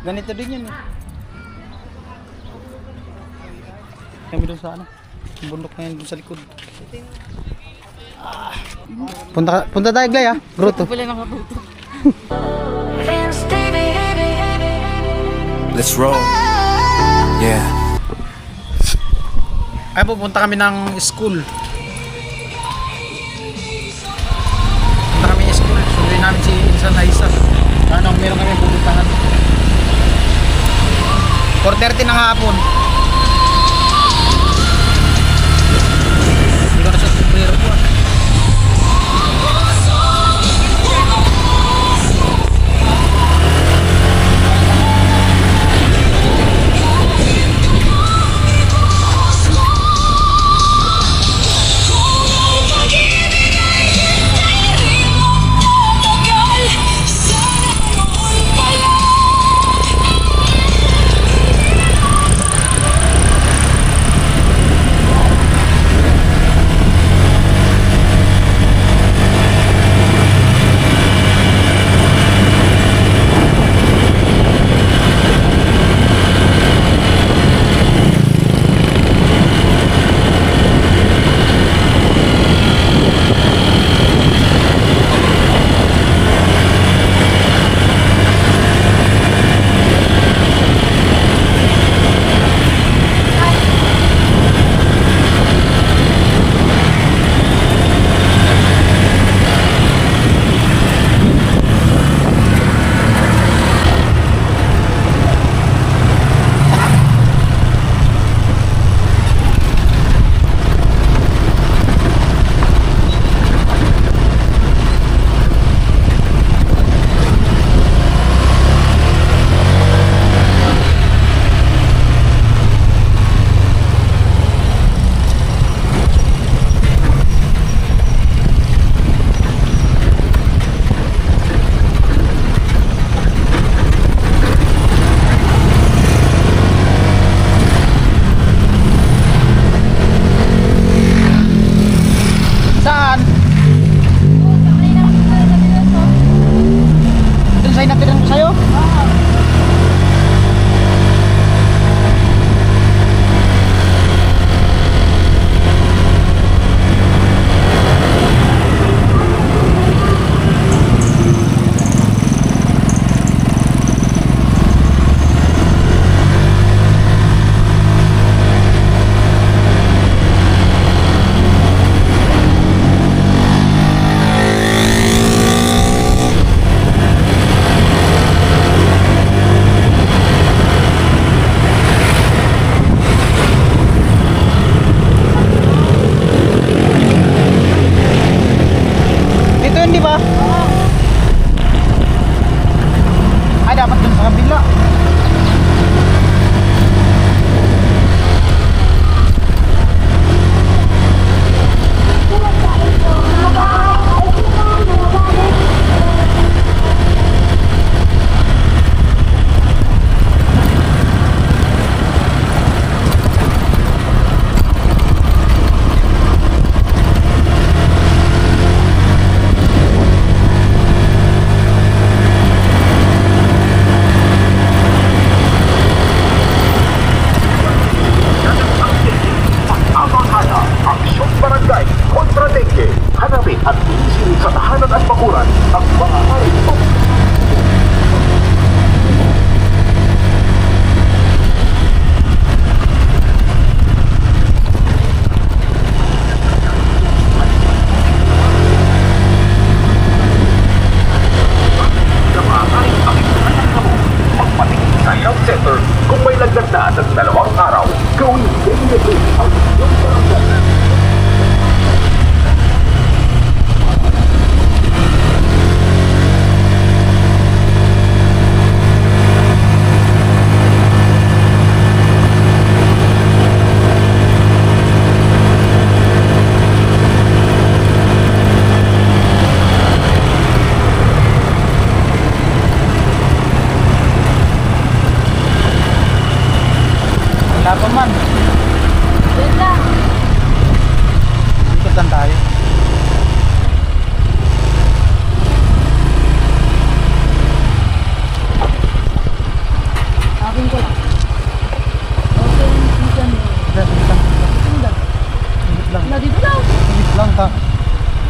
Ganito din yan eh. Kami doon sa ano, bundok na yan doon sa likod. Punta tayo Glay Grotto. Let's roll. Yeah. Ay, pupunta kami ng school. Punta kami ng school. Sunduin namin si Insan Aisa. Ano, meron kami pupuntahan. 4:30 ng hapon. Hindi ko na sa sombrero ko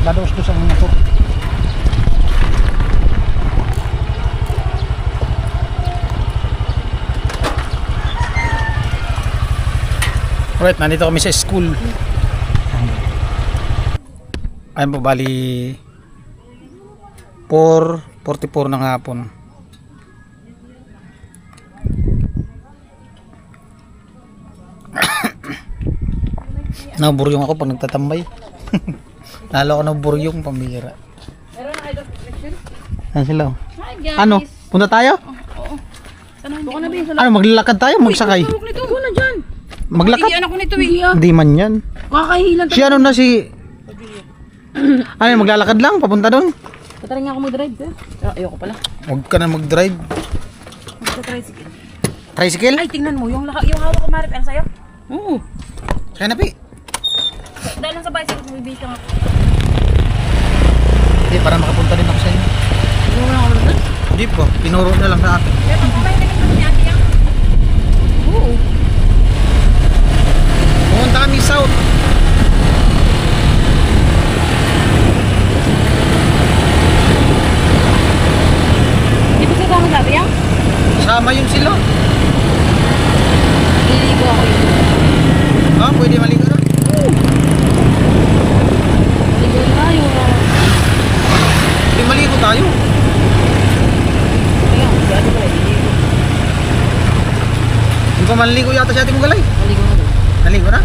Dados-dos ang motor. Alright, nandito kami sa school. Ayun po, bali 4:44 ng hapon. Naburyong ako pag nagtatambay. Lalo ako naburyong, pambira. Meron na kayo reflection? Ayan sila. Hi guys! Ano? Punta tayo? Oo. Sana hindi na ba yung Ano, maglalakad tayo? Magsakay? Huwag nito. Huwag na dyan. Maglakad? Iyan ako nito eh. Hindi man yan. Kakahilan. Si ano na si... Ano, maglalakad lang? Papunta doon? Patarin nga ako mag-drive eh. Ayoko pala. Huwag ka na mag-drive. Magta-tricycle. Tricycle? Ay, tingnan mo. Yung hawak ko Marip. Ano sa'yo? Oo. Kaya na, Pi. Dahil lang sa bicycle, bumibihis lang ako. Hindi, para makapunta din ako sa inyo. Hindi mo lang ako doon? Hindi po, pinuro na lang sa akin. Kaya pagkakay na rin ni Ate Yang. Oo. Pumunta kami south. Hindi ba sasama sa Ate Yang? Sama yun sila. Liligo ako yun. Ah, pwede maligo na. Liligo na yung... Pwede maligo tayo. Ayun, si Ate pala liligo. Hindi pa maligo yata si Ate Mugalay. Liligo na doon. Naligo na?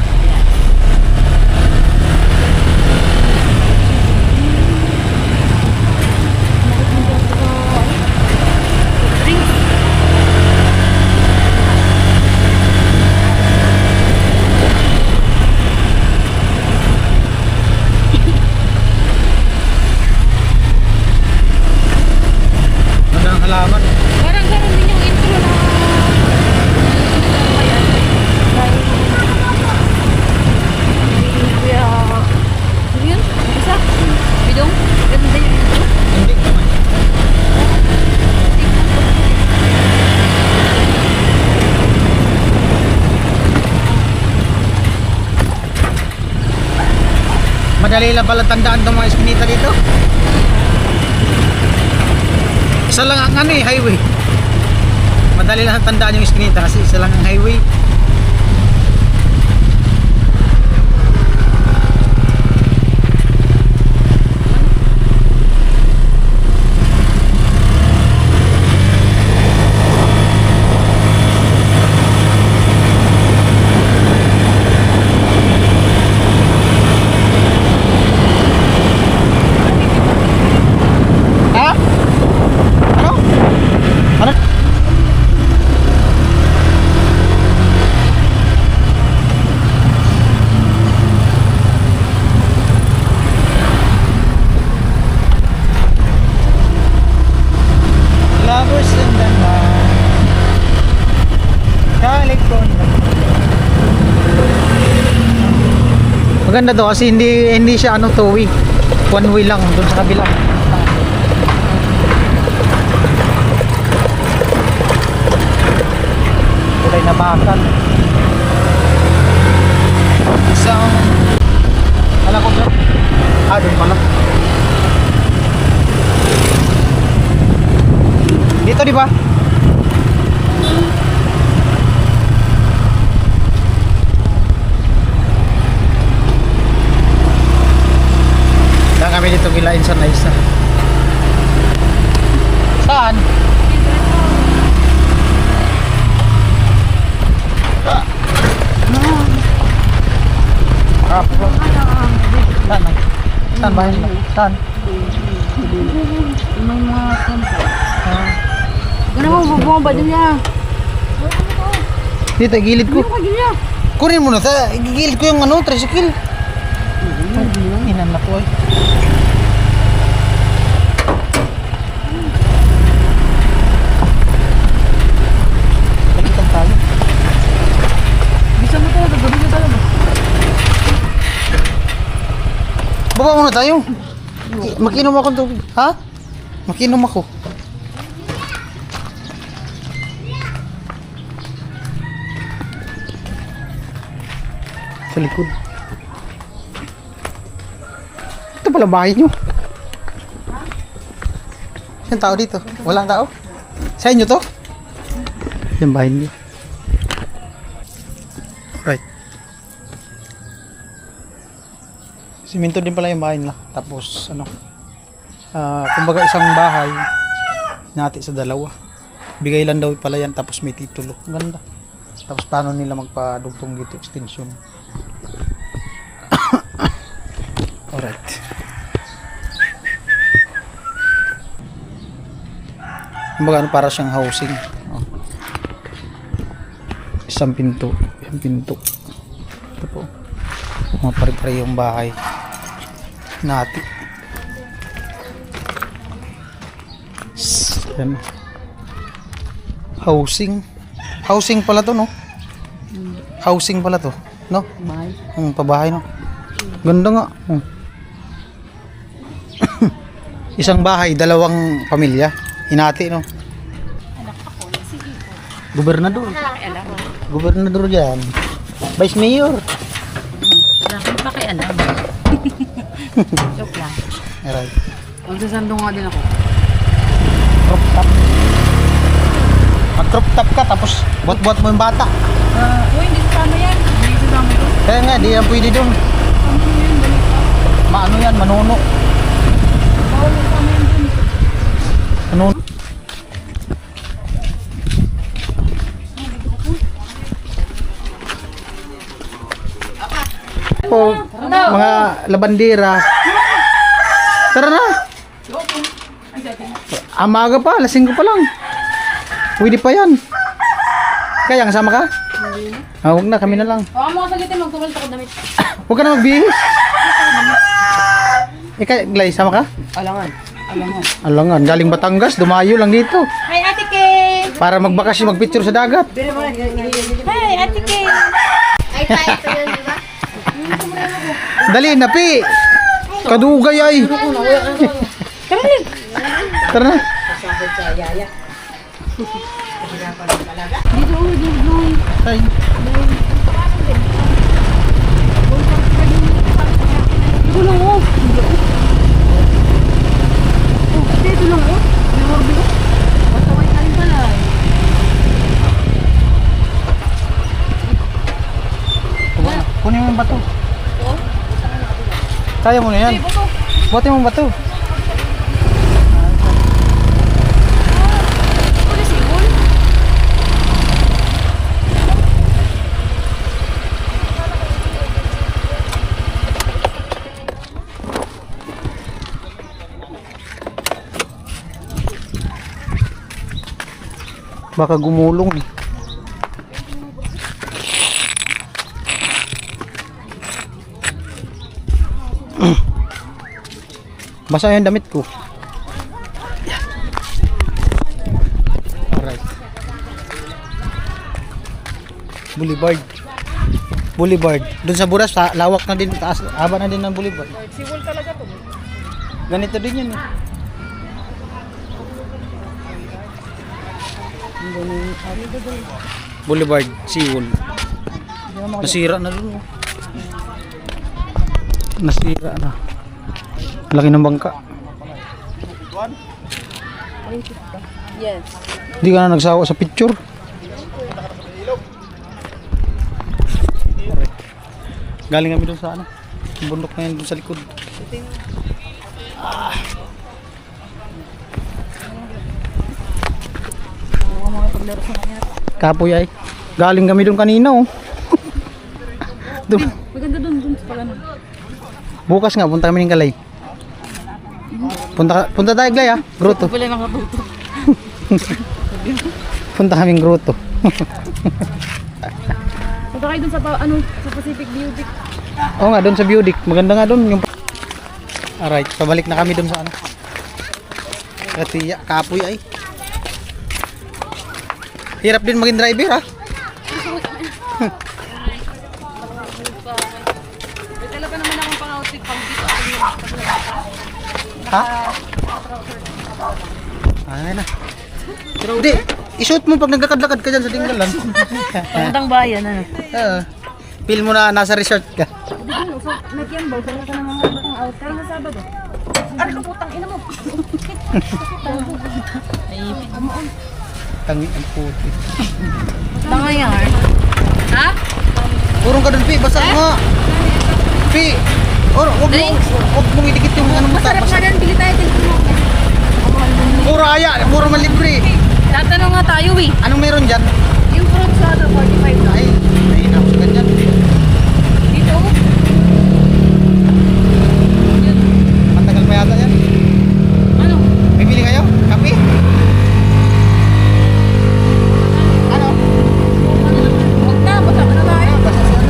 Magandang halaman. Parang gano'n din yung intro na... Ayan. Kuya... Ano yun? Isa? Bidong? Ganun din yung intro? Hindi naman. Madali lang pala tandaan itong mga eskinita dito. Isa lang ang ano eh, highway. Madali lang tandaan yung eskinita kasi isa lang ang highway. Ha? Ano? Ano? Lovers in the night, California. Maganda to kasi hindi siya ano two-way. One way lang doon sa kabila. Kulay na bakal. Isang alam ko ba? Doon pala. Dito di ba? Saan kami dito gilain sa Naisa? Saan? Saan? Saan ba yun? Saan? May mga tempo. Gano'n mo, bubong ba din niya? Dito, gilid ko. Ano ka din niya? Kunin mo na sa, gigilid ko yung ano, tricycle. Inan na ko ay. Balikan tayo. Bisa mo tayo, gagabi na tayo. Baba muna tayo. Makinom ako ng tubig. Ha? Makinom ako. Sa likod. Ito Yan pala bahay nyo. Yan tao dito. Walang tao. Sa inyo to? Yan bahay nyo. Right. Siminto din pala yung bahay nila. Tapos ano, kumbaga isang bahay nati sa dalawa. Bigay lang daw pala yan tapos may titulo. Ganda. Tapos paano nila magpadugtong dito extension. Alright. Kumbaga ano, para siyang housing. Oh. Isang pinto. Isang pinto. Ito po. Mga pare-pare yung bahay nati. Yan. Housing. Housing pala to, no? Housing pala to, no? Bahay. Pabahay, no? Ganda nga. Isang bahay, dalawang pamilya. Hinati, no? Gobernador. Gobernador yan. Vice Mayor. Wala kang pakialam. Joke lang. Alright. Magsasandong nga din ako. Crop top. Mag-crop top ka, tapos buat-buat mo yung bata. Uy, hindi kasama yan. Hindi kasama yun. Kaya nga, di yan pwede dun. Maano yan, manuno. Bawal kasama yan dun. Manuno. Po, mga labandera. Tara na. Amaga pa, lasing ko pa lang. Pwede pa yan. Kaya, kasama ka? Huwag na, kami na lang. Baka mo kasagitin, magtumalit ako damit. Huwag ka na magbihis. Ikaw, Glay, sama ka? Alangan. Alangan. Alangan, galing Batangas, dumayo lang dito. Hi, Ate Kay! Para magbakasyon, magpicture sa dagat. Hi, Ate Kay! Ay, tayo ito yun, di ba? Dali, napi. Kadugay ay. Tara na. Dito, dito. Ay. Ito lang, oh. Ito lang, oh. May horbi, oh. Mataway ka rin pala, eh. Kunin mo yung bato. Kaya mo na yan. Buhatin mo yung bato. Ano si Ibon? Baka gumulong. Basa yung damit ko. Alright. Boulevard. Boulevard. Doon sa Buras, lawak na din, taas, haba na din ng boulevard. Siwol talaga to. Ganito din yun eh. Boulevard, Seawall. Nasira na dun. Oh. Nasira na. Laki ng bangka. Yes. Hindi ka na nagsawa sa picture. Galing kami doon sa ano. Yung bundok na yun doon sa likod. Kapoy ay. Galing kami doon kanina oh. Doon. Maganda dun sa pala. Bukas nga punta kami ng Kalay. Punta tayo Glay ah. Grotto. Wala nakatuto. Punta kaming grotto. Punta kayo dun sa sa Pacific Beauty. Oo nga, doon sa Beaudic. Maganda nga doon. Yung... Alright, pabalik na kami doon sa ano. Katiya, kapoy ay. Hirap din maging driver ha. May talaga naman akong pang-outfit pang dito. Ha? Ay na. Hindi, isuot mo pag naglakad-lakad ka dyan sa tinggalan. Pagandang bayan, ano? Feel mo na nasa resort ka. Ano, so, nag-yan ba? Saan ka naman ng out? Kaya sa Sabado. Ano ka putang ina mo? Ay, umuon. Tangi ang puti. Tanga yan. Ha? Urong ka dun, Pi. Basa nga. Pi. Wag mong idikit yung ano mo. Masarap nga yan. Bili tayo. Tingnan mo. Puro aya. Puro malibre. Tatanong nga tayo eh. Anong meron dyan? Yung fruit soda, 45 lang. Ay, nahina ko sa ganyan. Dito. Matagal pa yata yan. Ano? Bibili kayo? Kape? Ano? Huwag na. Basta ka na tayo. Basta siya.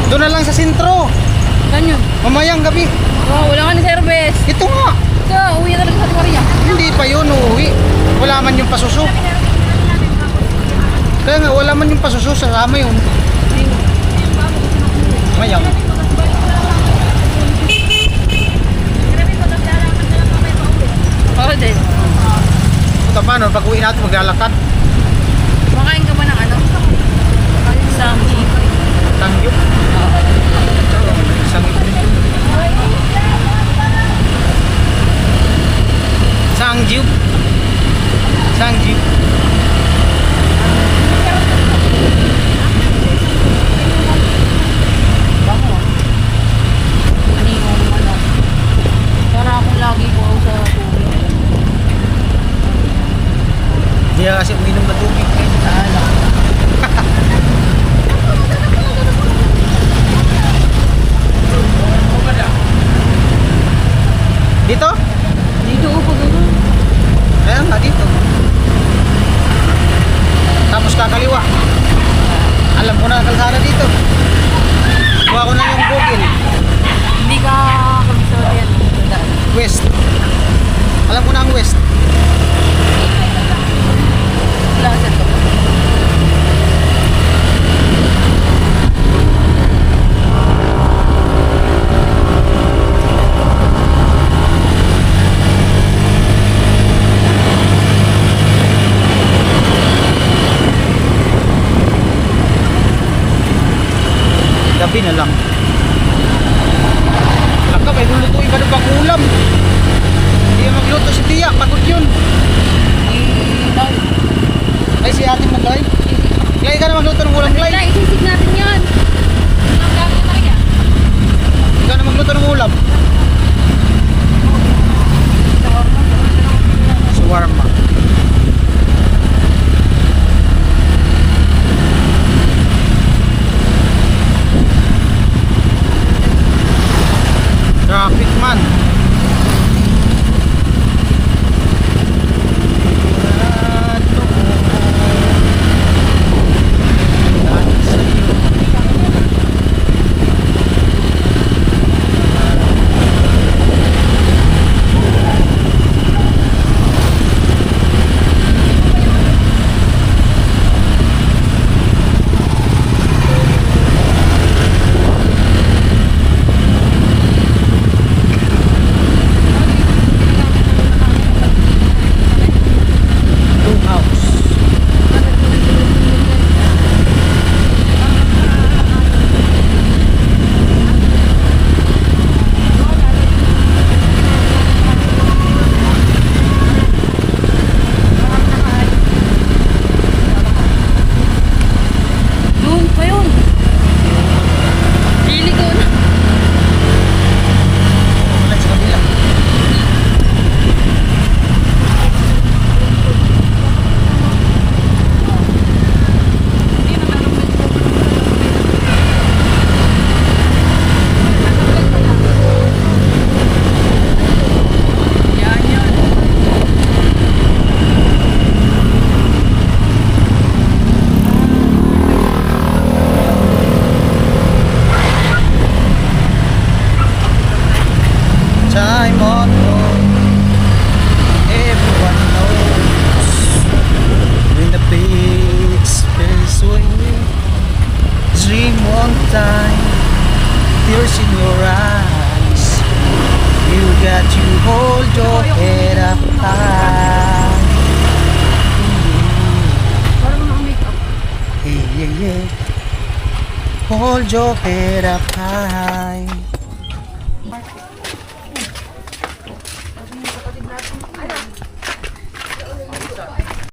Doon na lang sa sentro. Saan yun? Mamayang gabi. Oh, wala ka na service. Ito nga. Ito, uwi na talaga sa Maria. Hindi pa yun uuwi. Wala man yung pasuso. Kaya nga wala man yung pasuso. Sasama yun. Mayang. Oo din. Punta paano? Pag uwi natin maglalakad. Makain ka ba ng ano? Samji. Tangyo. Isang Sangjib. Sangjib. Ano yung ano? Para akong lagi ko sa tubig. Hindi ka kasi uminom na tubig. Dito? Dito upo doon. Ayan nga dito. Tapos kakaliwa. Alam ko na ang kalsada dito. Kuha ko na yung Google. Hindi ka kabisado yan. West. Alam ko na ang west. Plaza to. Gabi na lang. Laka, may lulutuin ka na bang ulam? Hindi magluto si Tia, pagod yun. Ay, si ate mo, Clay. Clay ka na magluto ng ulam, Clay. Wala, isisig natin yan. Ang gamit na kaya. Ikaw na magluto ng ulam. Shawarma. Traffic man. yeah. Hold your head up high.